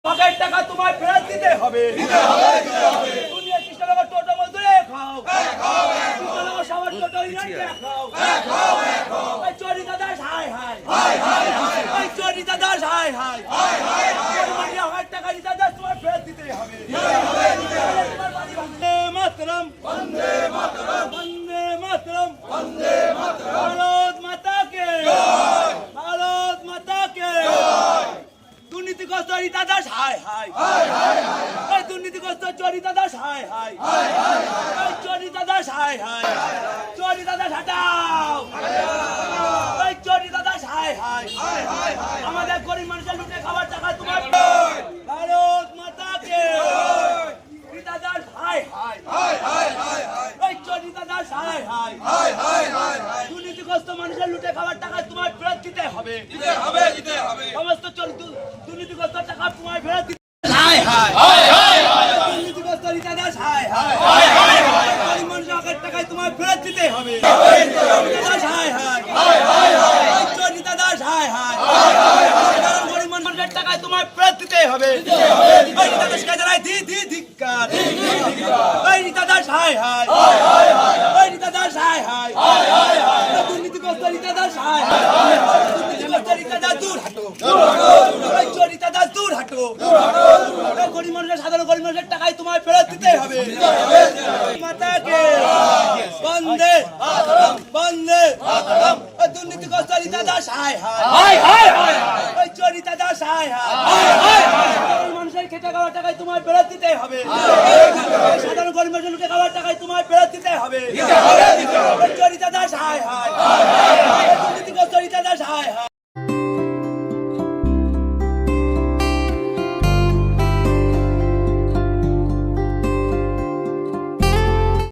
Pocket টাকা তোমায় ফেরত দিতে হবে। দুনিয়া কৃষ্ণনগর টোটো মজদুরে খাও, কৃষ্ণনগর সবার টোটো ইরানকে খাও। ওই চোরি দাদা হাই হাই, ওই চোরি দাদা হাই হাই, পকেট টাকা দাদা তোমায় ফেরত দিতে হবে। বন্দে মাতরম, বন্দে মাতরম, বন্দে মাতরম, বন্দে মাতরম। ভারত মাতা কে জয়, ভারত মাতা কে জয়। দুর্নীতিগ্রস্ত দাদা হাই হাই, ওই দুর্নীতিগ্রস্ত চোরি দাদা হাই হাই, ওই চোরি দাদা হাই হাই, চোরি দাদা হটাও, ওই চোরি দাদা হাই হাই। আমাদের গরিব মানুষের লুটে খাবার টাকা তোমার ভারত মাতা কে দাদা হাই হাই, ওই চোরি দাদা হাই হাই। দুর্নীতিগ্রস্ত মানুষের লুটে খাবার টাকা তোমার ফেরত দিতে হবে। সমস্ত দুর্নীতিগ্রস্ত টাকা তোমায় ফেরত দিতে হাই হাই, দুর্নীতিগ্রস্ত দাদা হাই হাই, গরিব মানুষের টাকায় তোমায় ফেরত দিতে হবে। হাই হাই, চোরি দাদা হাই হাই, গরিব মানুষের টাকায় তোমায় ফেরত দিতে হবে। দি দি ধিক্কার, ওই দাদা হাই হাই, ওই দাদা হাই হাই, দুর্নীতিগ্রস্ত দাদা হাই হাই, দুর্নীতিগ্রস্ত দাদা দূর হাঁটো, ওই চোরি দাদা দূর হাঁটো। গরিব মানুষের সাধারণ গরিব মানুষের টাকায় তোমায় ফেরত দিতে হবে। মাতাকে বন্দে বন্দে, দুর্নীতিগ্রস্ত দাদা হাই হাই, ওই চোরি দাদা হাই হাই, মানুষের খেটে খাওয়ার টাকায় তোমায় ফেরত দিতে হবে। সাধারণ গরিব মানুষের লুটে খাওয়ার টাকায় তোমায় ফেরত দিতে হবে। চোরি দাদা হাই হাই, দুর্নীতিগ্রস্ত দাদা হাই হাই।